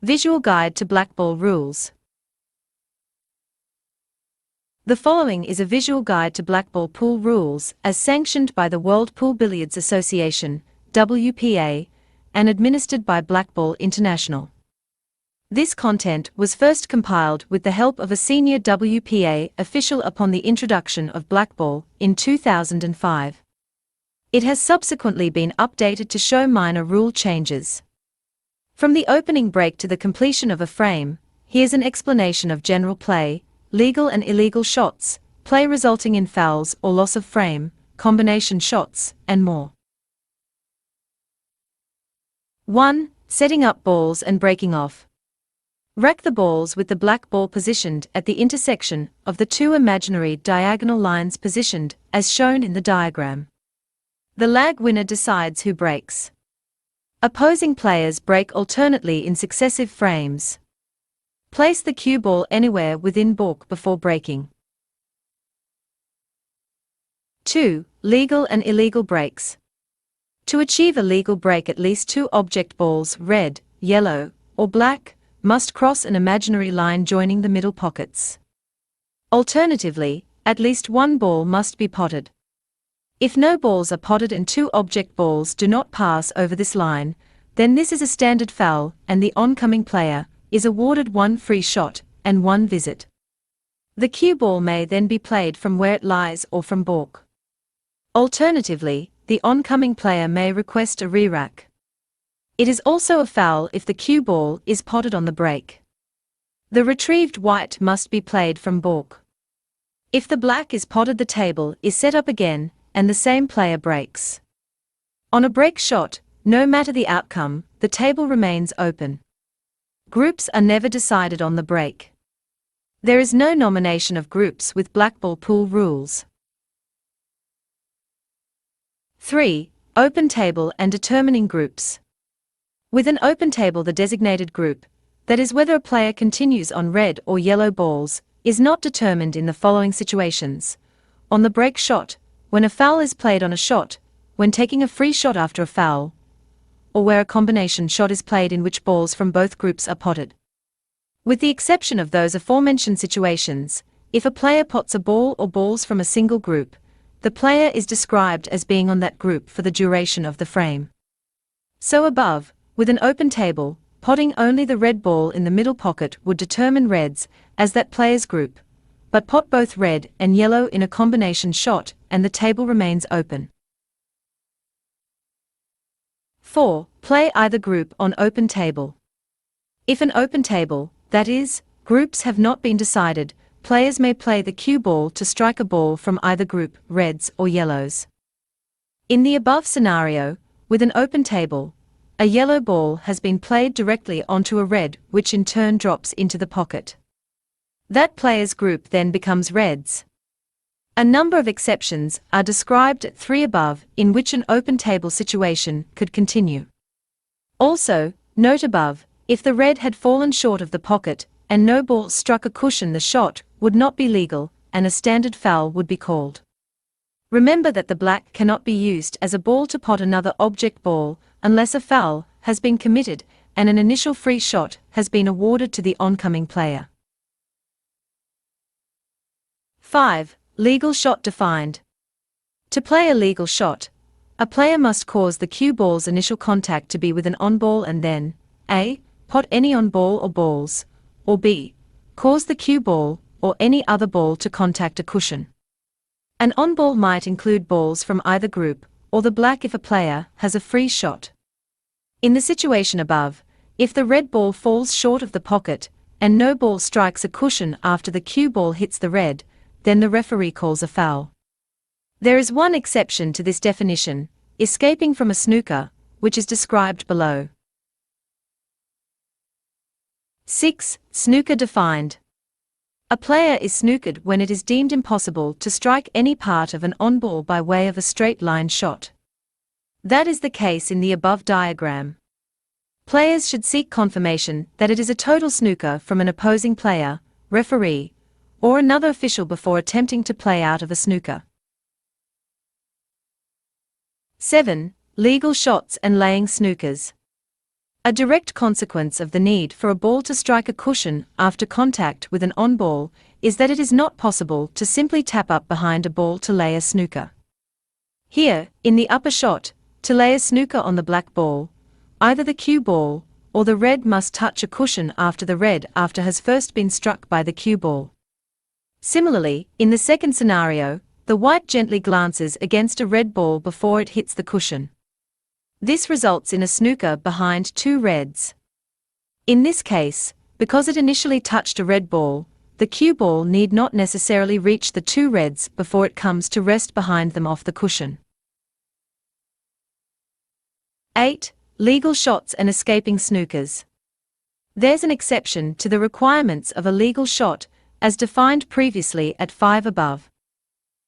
Visual Guide to BlackBall Rules. The following is a visual guide to BlackBall pool rules as sanctioned by the World Pool Billiards Association, WPA, and administered by BlackBall International. This content was first compiled with the help of a senior WPA official upon the introduction of BlackBall in 2005. It has subsequently been updated to show minor rule changes. From the opening break to the completion of a frame, here's an explanation of general play, legal and illegal shots, play resulting in fouls or loss of frame, combination shots, and more. 1. Setting up balls and breaking off. Rack the balls with the black ball positioned at the intersection of the two imaginary diagonal lines positioned as shown in the diagram. The lag winner decides who breaks. Opposing players break alternately in successive frames. Place the cue ball anywhere within balk before breaking. 2. Legal and illegal breaks. To achieve a legal break, at least two object balls, red, yellow, or black, must cross an imaginary line joining the middle pockets. Alternatively, at least one ball must be potted. If no balls are potted and two object balls do not pass over this line, then this is a standard foul and the oncoming player is awarded one free shot and one visit. The cue ball may then be played from where it lies or from balk. Alternatively, the oncoming player may request a re-rack. It is also a foul if the cue ball is potted on the break. The retrieved white must be played from balk. If the black is potted, the table is set up again and the same player breaks. On a break shot, no matter the outcome, the table remains open. Groups are never decided on the break. There is no nomination of groups with BlackBall pool rules. 3. Open table and determining groups. With an open table, the designated group, that is whether a player continues on red or yellow balls, is not determined in the following situations: on the break shot, when a foul is played on a shot, when taking a free shot after a foul, or where a combination shot is played in which balls from both groups are potted. With the exception of those aforementioned situations, if a player pots a ball or balls from a single group, the player is described as being on that group for the duration of the frame. So above, with an open table, potting only the red ball in the middle pocket would determine reds as that player's group, but pot both red and yellow in a combination shot and the table remains open. 4. Play either group on open table. If an open table, that is, groups have not been decided, players may play the cue ball to strike a ball from either group, reds or yellows. In the above scenario, with an open table, a yellow ball has been played directly onto a red, which in turn drops into the pocket. That player's group then becomes reds. A number of exceptions are described at 3 above in which an open table situation could continue. Also, note above, if the red had fallen short of the pocket and no ball struck a cushion, the shot would not be legal and a standard foul would be called. Remember that the black cannot be used as a ball to pot another object ball unless a foul has been committed and an initial free shot has been awarded to the oncoming player. 5. Legal shot defined. To play a legal shot, a player must cause the cue ball's initial contact to be with an on-ball and then A. Pot any on-ball or balls, or B. Cause the cue ball or any other ball to contact a cushion. An on-ball might include balls from either group, or the black if a player has a free shot. In the situation above, if the red ball falls short of the pocket and no ball strikes a cushion after the cue ball hits the red, then the referee calls a foul. There is one exception to this definition, escaping from a snooker, which is described below. 6. Snooker defined. A player is snookered when it is deemed impossible to strike any part of an on-ball by way of a straight line shot. That is the case in the above diagram. Players should seek confirmation that it is a total snooker from an opposing player, referee, or another official before attempting to play out of a snooker. 7. Legal shots and laying snookers. A direct consequence of the need for a ball to strike a cushion after contact with an on-ball is that it is not possible to simply tap up behind a ball to lay a snooker. Here, in the upper shot, to lay a snooker on the black ball, either the cue ball or the red must touch a cushion after the red has first been struck by the cue ball. Similarly, in the second scenario, the white gently glances against a red ball before it hits the cushion. This results in a snooker behind two reds. In this case, because it initially touched a red ball, the cue ball need not necessarily reach the two reds before it comes to rest behind them off the cushion. 8. Legal shots and escaping snookers. There's an exception to the requirements of a legal shot, as defined previously at 5 above.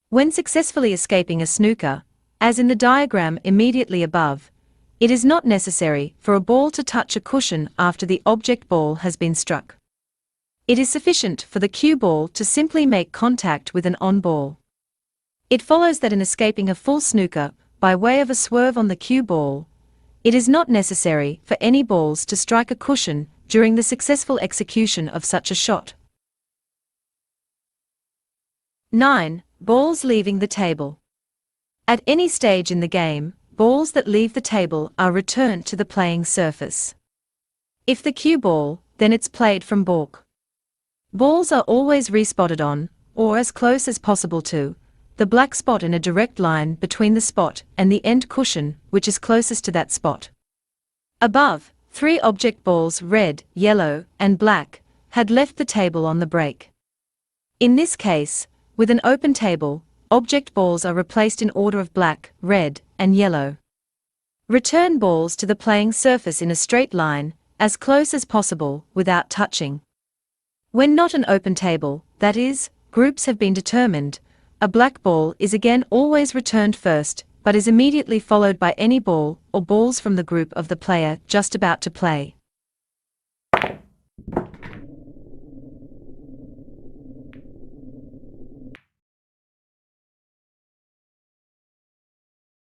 When successfully escaping a snooker, as in the diagram immediately above, it is not necessary for a ball to touch a cushion after the object ball has been struck. It is sufficient for the cue ball to simply make contact with an on-ball. It follows that in escaping a full snooker, by way of a swerve on the cue ball, it is not necessary for any balls to strike a cushion during the successful execution of such a shot. 9. Balls leaving the table. At any stage in the game, balls that leave the table are returned to the playing surface. If the cue ball, then it's played from balk. Balls are always respotted on, or as close as possible to, the black spot in a direct line between the spot and the end cushion, which is closest to that spot. Above, 3 object balls red, yellow, and black had left the table on the break. In this case, with an open table, object balls are replaced in order of black, red, and yellow. Return balls to the playing surface in a straight line, as close as possible, without touching. When not an open table, that is, groups have been determined, a black ball is again always returned first, but is immediately followed by any ball or balls from the group of the player just about to play.